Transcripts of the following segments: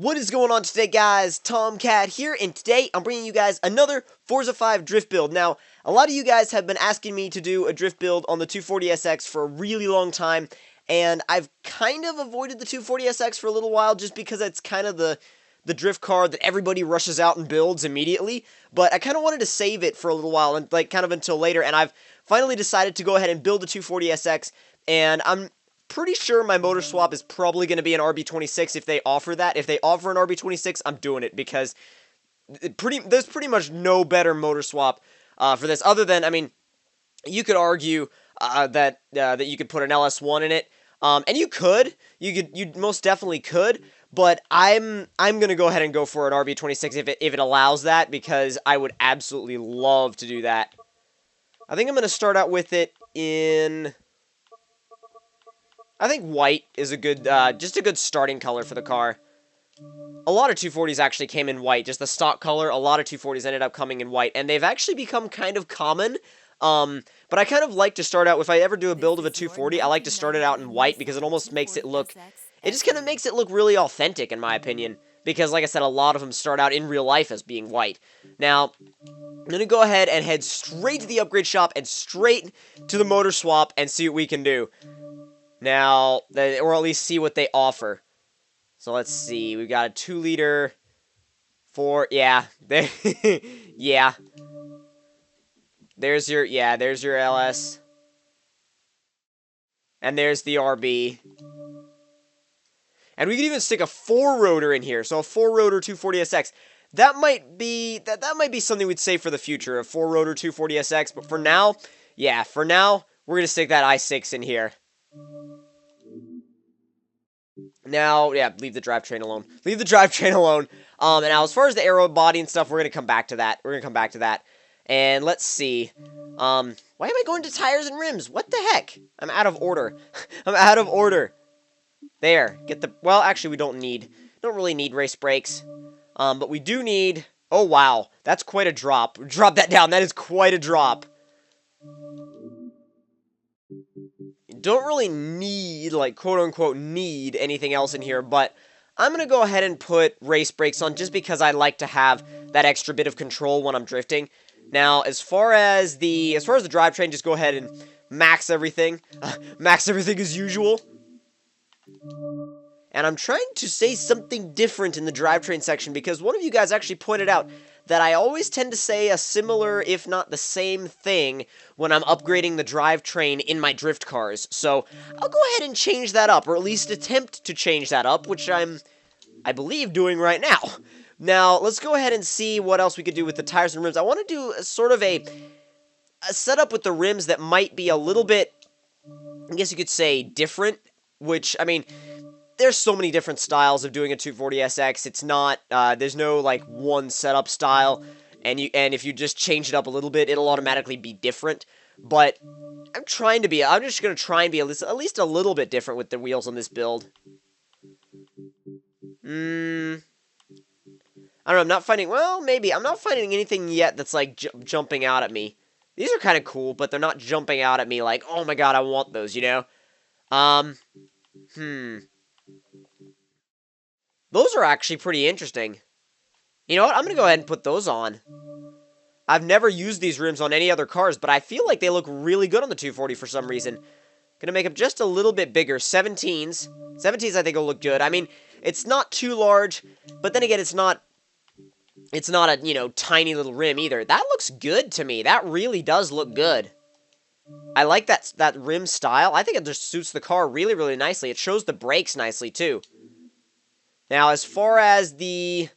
What is going on today, guys? Tomcat here, and today I'm bringing you guys another Forza 5 drift build. Now, a lot of you guys have been asking me to do a drift build on the 240SX for a really long time, and I've kind of avoided the 240SX for a little while just because it's kind of the drift car that everybody rushes out and builds immediately, but I kind of wanted to save it for a little while, and kind of until later, and I've finally decided to go ahead and build a 240SX, and I'm pretty sure my motor swap is probably going to be an RB26 if they offer that. If they offer an RB26, I'm doing it because there's pretty much no better motor swap for this other than, I mean, you could argue that you could put an LS1 in it, and you most definitely could, but I'm gonna go ahead and go for an RB26 if it allows that, because I would absolutely love to do that. I think I'm gonna start out with it in, I think white is a good, just a good starting color for the car. A lot of 240s actually came in white, just the stock color. A lot of 240s ended up coming in white, and they've actually become kind of common. But I kind of like to start out, if I ever do a build of a 240, I like to start it out in white because it almost makes it look, it just kind of makes it look really authentic in my opinion. Because like I said, a lot of them start out in real life as being white. Now, I'm going to go ahead and head straight to the upgrade shop and straight to the motor swap and see what we can do. Now, or at least see what they offer. So let's see, we've got a 2-liter, yeah, yeah. There's your LS. And there's the RB. And we could even stick a 4-rotor in here, so a 4-rotor 240SX. That might be something we'd say for the future, a 4-rotor 240SX, but for now, yeah, we're going to stick that i6 in here. Now, yeah, leave the drivetrain alone. Leave the drivetrain alone. And now, as far as the aero body and stuff, we're going to come back to that. And let's see. Why am I going to tires and rims? What the heck? I'm out of order. I'm out of order. There. Well, actually, we don't really need race brakes. But we do need, oh, wow. That's quite a drop. Drop that down. That is quite a drop. Don't really need, like, quote-unquote need anything else in here, but I'm going to go ahead and put race brakes on just because I like to have that extra bit of control when I'm drifting. Now, as far as the drivetrain, just go ahead and max everything. Max everything as usual. And I'm trying to say something different in the drivetrain section because one of you guys actually pointed out that I always tend to say a similar, if not the same thing, when I'm upgrading the drivetrain in my drift cars. So, I'll go ahead and change that up, or at least attempt to change that up, which I believe, doing right now. Now, let's go ahead and see what else we could do with the tires and rims. I want to do sort of a setup with the rims that might be a little bit, I guess you could say, different, which, I mean, there's so many different styles of doing a 240SX. It's not, there's no, like, one setup style, and if you just change it up a little bit, it'll automatically be different, but I'm just going to try and be at least a little bit different with the wheels on this build. I don't know, I'm not finding anything yet that's, like, jumping out at me. These are kind of cool, but they're not jumping out at me like, oh my god, I want those, you know? Those are actually pretty interesting. You know what? I'm going to go ahead and put those on. I've never used these rims on any other cars, but I feel like they look really good on the 240 for some reason. Going to make them just a little bit bigger. 17s. 17s I think will look good. I mean, it's not too large, but then again, it's not a, you know, tiny little rim either. That looks good to me. That really does look good. I like that rim style. I think it just suits the car really, really nicely. It shows the brakes nicely, too. Now, as far as the...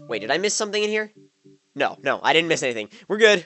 Wait, did I miss something in here? No, I didn't miss anything. We're good.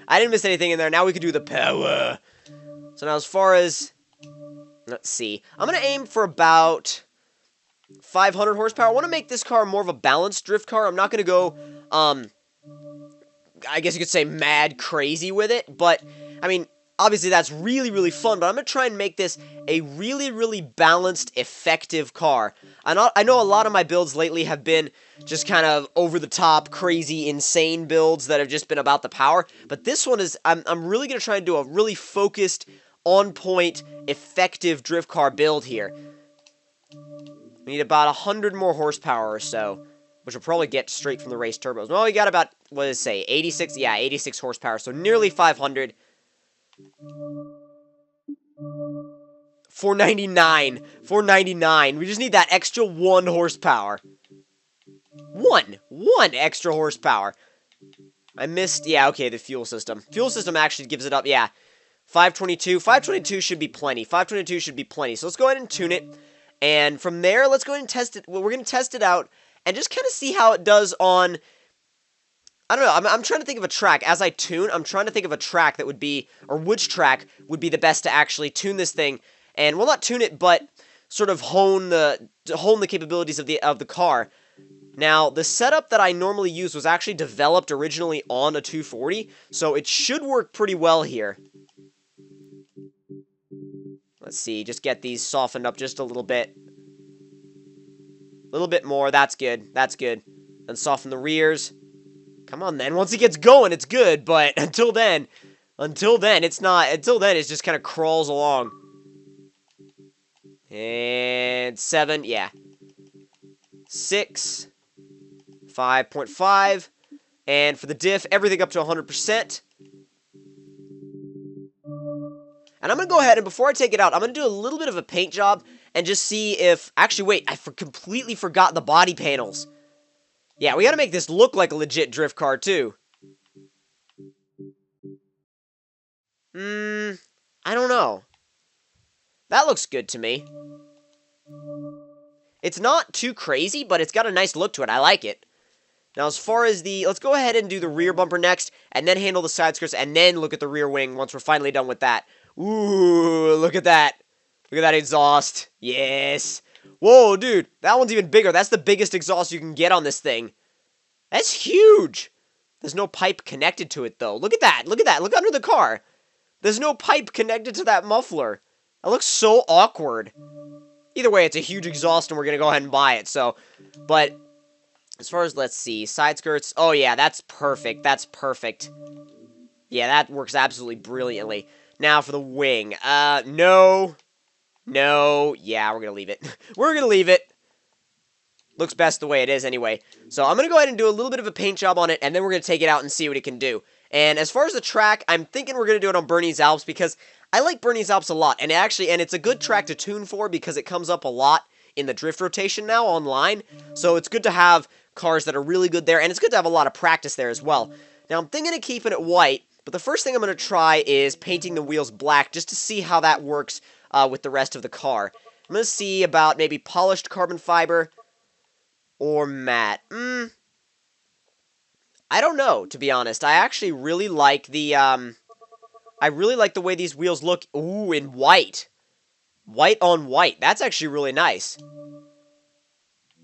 I didn't miss anything in there. Now we can do the power. So now as far as... Let's see. I'm going to aim for about 500 horsepower. I want to make this car more of a balanced drift car. I'm not going to go, I guess you could say mad crazy with it. But, I mean... Obviously, that's really, really fun, but I'm going to try and make this a really, really balanced, effective car. I know a lot of my builds lately have been just kind of over-the-top, crazy, insane builds that have just been about the power, but this one is, I'm really going to try and do a really focused, on-point, effective drift car build here. We need about 100 more horsepower or so, which will probably get straight from the race turbos. Well, we got about, what does it say, 86? Yeah, 86 horsepower, so nearly 500. 499. 499. We just need that extra 1 horsepower. One extra horsepower. I missed, yeah, okay, the fuel system. Fuel system actually gives it up, yeah. 522. 522 should be plenty. 522 should be plenty. So let's go ahead and tune it. And from there, let's go ahead and test it. Well, we're going to test it out and just kind of see how it does on... I don't know, I'm trying to think of a track. As I tune, I'm trying to think of a track that would be, or which track would be the best to actually tune this thing. And, well, not tune it, but sort of hone the capabilities of the car. Now, the setup that I normally use was actually developed originally on a 240, so it should work pretty well here. Let's see, just get these softened up just a little bit. A little bit more, that's good, that's good. Then soften the rears. Come on then, once it gets going, it's good, but until then, it's not, until then, it just kind of crawls along. And 7, yeah. 6, 5.5, and for the diff, everything up to 100%. And I'm going to go ahead, and before I take it out, I'm going to do a little bit of a paint job, and just see if, actually wait, I completely forgot the body panels. Yeah, we got to make this look like a legit drift car, too. I don't know. That looks good to me. It's not too crazy, but it's got a nice look to it. I like it. Now, as far as the... Let's go ahead and do the rear bumper next, and then handle the side skirts, and then look at the rear wing once we're finally done with that. Ooh, look at that. Look at that exhaust. Yes. Whoa, dude. That one's even bigger. That's the biggest exhaust you can get on this thing. That's huge. There's no pipe connected to it, though. Look at that. Look at that. Look under the car. There's no pipe connected to that muffler. That looks so awkward. Either way, it's a huge exhaust, and we're going to go ahead and buy it, so... But, as far as, let's see, side skirts... Oh, yeah, that's perfect. That's perfect. Yeah, that works absolutely brilliantly. Now, for the wing. No. No. Yeah, we're going to leave it. We're going to leave it. Looks best the way it is, anyway. So, I'm going to go ahead and do a little bit of a paint job on it, and then we're going to take it out and see what it can do. And as far as the track, I'm thinking we're going to do it on Bernese Alps, because... I like Bernese Alps a lot, and it's a good track to tune for because it comes up a lot in the drift rotation now online, so it's good to have cars that are really good there, and it's good to have a lot of practice there as well. Now, I'm thinking of keeping it white, but the first thing I'm going to try is painting the wheels black just to see how that works with the rest of the car. I'm going to see about maybe polished carbon fiber or matte. I don't know, to be honest. I actually really like the... I really like the way these wheels look. Ooh, in white. White on white. That's actually really nice.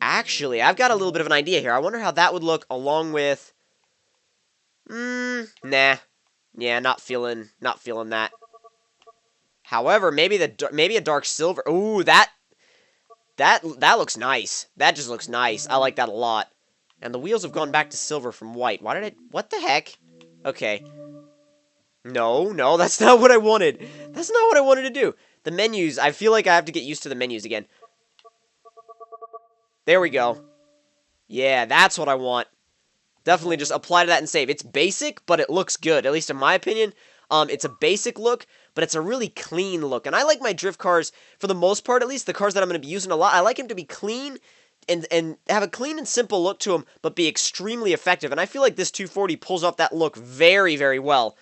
Actually, I've got a little bit of an idea here. I wonder how that would look along with... Nah. Yeah, not feeling that. However, maybe a dark silver. Ooh, that looks nice. That just looks nice. I like that a lot. And the wheels have gone back to silver from white. What the heck? Okay. No, that's not what I wanted. That's not what I wanted to do. The menus, I feel like I have to get used to the menus again. There we go. Yeah, that's what I want. Definitely just apply to that and save. It's basic, but it looks good, at least in my opinion. It's a basic look, but it's a really clean look. And I like my drift cars, for the most part at least, the cars that I'm going to be using a lot, I like them to be clean and have a clean and simple look to them, but be extremely effective. And I feel like this 240 pulls off that look very, very well.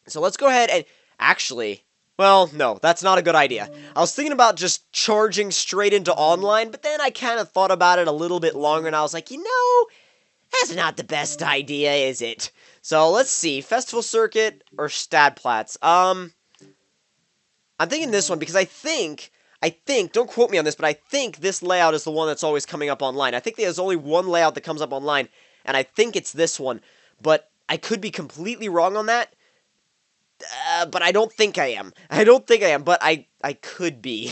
So let's go ahead and... Actually, well, no, that's not a good idea. I was thinking about just charging straight into online, but then I kind of thought about it a little bit longer, and I was like, you know, that's not the best idea, is it? So let's see, Festival Circuit or Stadtplatz. I'm thinking this one because I think, don't quote me on this, but I think this layout is the one that's always coming up online. I think there's only one layout that comes up online, and I think it's this one, but I could be completely wrong on that. But I don't think I am. But I could be.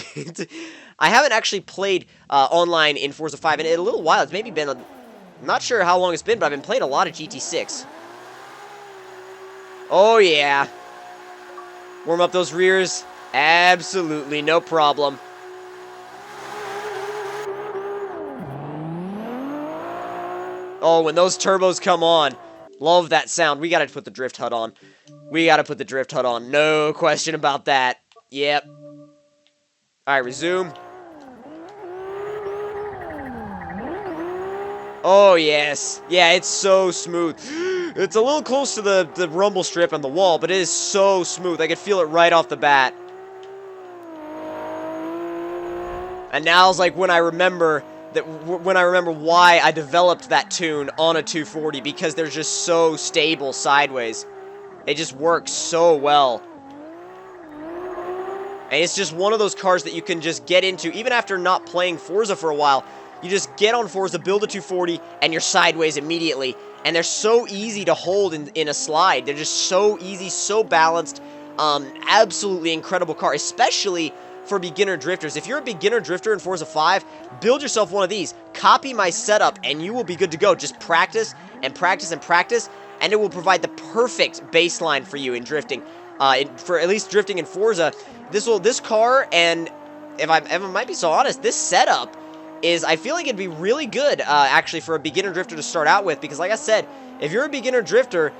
I haven't actually played online in Forza 5 in a little while. It's maybe been, I'm not sure how long it's been, but I've been playing a lot of GT6. Oh, yeah. Warm up those rears. Absolutely, no problem. Oh, when those turbos come on. Love that sound. We gotta put the drift HUD on. We gotta put the drift HUD on. No question about that. Yep. Alright, resume. Oh, yes. Yeah, it's so smooth. It's a little close to the rumble strip and the wall, but it is so smooth. I could feel it right off the bat. And now's like when I remember why I developed that tune on a 240, because they're just so stable sideways. It just works so well. And it's just one of those cars that you can just get into, even after not playing Forza for a while. You just get on Forza, build a 240, and you're sideways immediately. And they're so easy to hold in a slide. They're just so easy, so balanced. Absolutely incredible car, especially for beginner drifters. If you're a beginner drifter in Forza 5, build yourself one of these. Copy my setup, and you will be good to go. Just practice and practice and practice, and it will provide the perfect baseline for you in drifting. For at least drifting in Forza, this car, and if I might be so honest, this setup is, I feel like it'd be really good, actually, for a beginner drifter to start out with, because like I said, if you're a beginner drifter,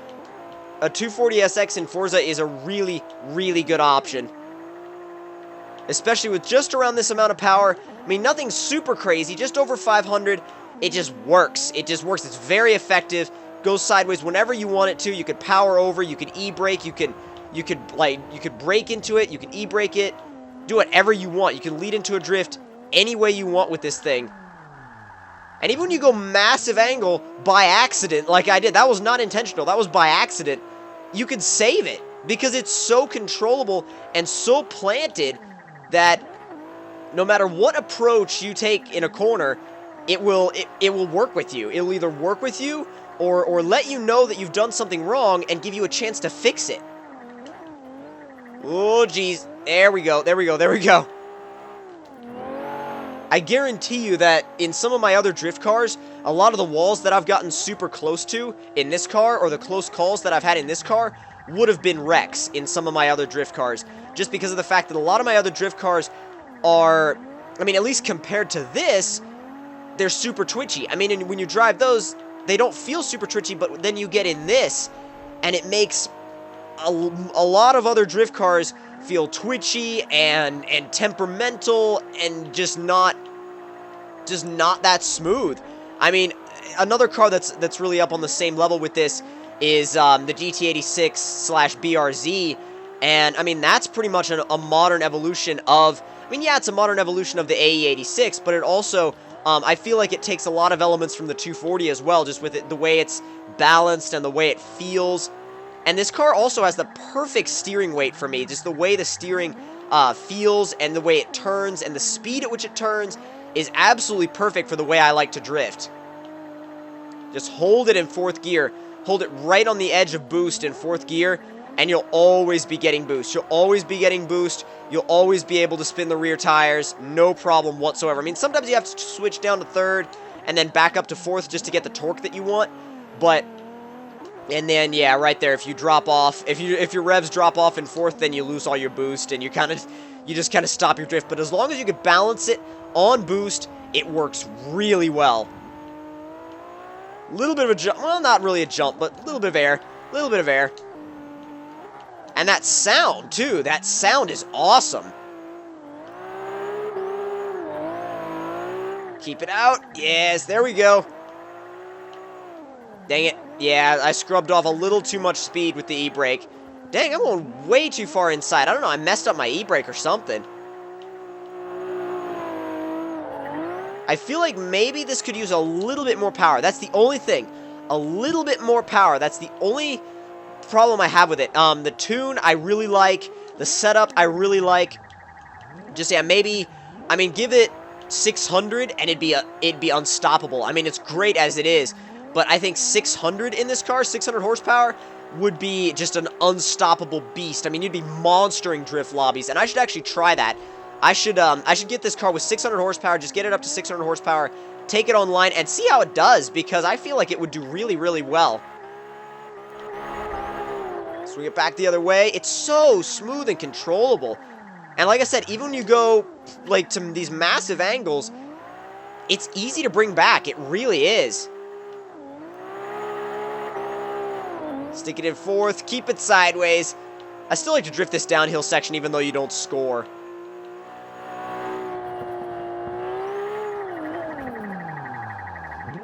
a 240SX in Forza is a really, really good option. Especially with just around this amount of power. I mean, nothing super crazy, just over 500. It just works. It just works. It's very effective. Goes sideways whenever you want it to. You could power over, you could e-brake, you could brake into it, you can e-brake it. Do whatever you want. You can lead into a drift any way you want with this thing. And even when you go massive angle by accident, like I did, that was not intentional, that was by accident, you can save it, because it's so controllable and so planted that no matter what approach you take in a corner, it will work with you. It'll either work with you or let you know that you've done something wrong and give you a chance to fix it. Oh, geez. There we go, there we go, there we go. I guarantee you that in some of my other drift cars, a lot of the walls that I've gotten super close to in this car, or the close calls that I've had in this car, would have been wrecks in some of my other drift cars. Just because of the fact that a lot of my other drift cars are, I mean, at least compared to this, they're super twitchy. I mean, when you drive those, they don't feel super twitchy, but then you get in this, and it makes a lot of other drift cars feel twitchy and temperamental and just not that smooth. I mean, another car that's really up on the same level with this is the GT86/BRZ, and I mean, that's pretty much a modern evolution of, I mean, yeah, it's a modern evolution of the AE86, but it also, I feel like it takes a lot of elements from the 240 as well, just with it, the way it's balanced and the way it feels. And this car also has the perfect steering weight for me, just the way the steering feels and the way it turns and the speed at which it turns is absolutely perfect for the way I like to drift. Just hold it in 4th gear, hold it right on the edge of boost in 4th gear, and you'll always be getting boost. You'll always be getting boost, you'll always be able to spin the rear tires, no problem whatsoever. I mean, sometimes you have to switch down to 3rd and then back up to 4th just to get the torque that you want, but and then, yeah, right there, if you drop off, if your revs drop off in 4th, then you lose all your boost, and you just kind of stop your drift. But as long as you can balance it on boost, it works really well. A little bit of a jump, well, not really a jump, but a little bit of air, And that sound, too, that sound is awesome. Keep it out, yes, there we go. Dang it. Yeah, I scrubbed off a little too much speed with the e-brake. Dang, I'm going way too far inside. I don't know, I messed up my e-brake or something. I feel like maybe this could use a little bit more power. That's the only thing. A little bit more power. That's the only problem I have with it. The tune, I really like. The setup, I really like. Just, yeah, maybe, I mean, give it 600 and it'd be unstoppable. I mean, it's great as it is. But I think 600 in this car, 600 horsepower, would be just an unstoppable beast. I mean, you'd be monstering drift lobbies, and I should actually try that. I should get this car with 600 horsepower, just get it up to 600 horsepower, take it online, and see how it does, because I feel like it would do really, really well. Swing it back the other way. It's so smooth and controllable. And like I said, even when you go, like, to these massive angles, it's easy to bring back. It really is. Stick it in fourth. Keep it sideways. I still like to drift this downhill section even though you don't score.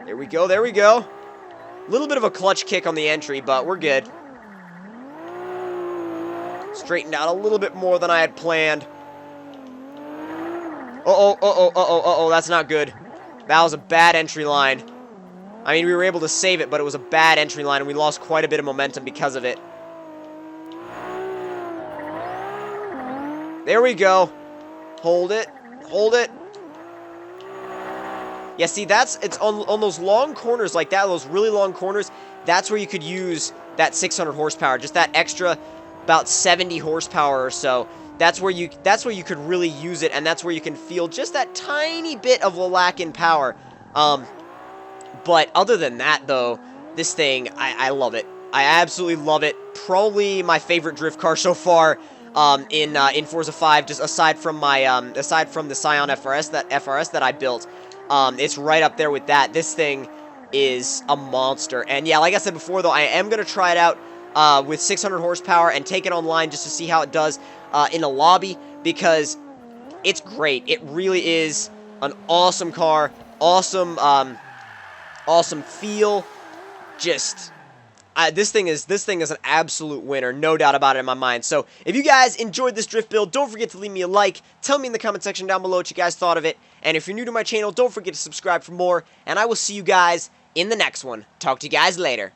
There we go, there we go. A little bit of a clutch kick on the entry, but we're good. Straightened out a little bit more than I had planned. Uh-oh, that's not good. That was a bad entry line. I mean, we were able to save it, but it was a bad entry line, and we lost quite a bit of momentum because of it. There we go. Hold it. Hold it. Yeah, see, it's on those long corners like that, those really long corners, that's where you could use that 600 horsepower, just that extra about 70 horsepower or so. That's where you could really use it, and that's where you can feel just that tiny bit of a lack in power. But other than that, though, this thing, I love it. I absolutely love it. Probably my favorite drift car so far in Forza 5, just aside from the Scion FRS that I built. It's right up there with that. This thing is a monster. And yeah, like I said before, though, I am going to try it out with 600 horsepower and take it online just to see how it does in a lobby, because it's great. It really is an awesome car. Awesome, awesome feel. Just... this thing is an absolute winner, no doubt about it in my mind. So, if you guys enjoyed this drift build, don't forget to leave me a like. Tell me in the comment section down below what you guys thought of it. And if you're new to my channel, don't forget to subscribe for more. And I will see you guys in the next one. Talk to you guys later.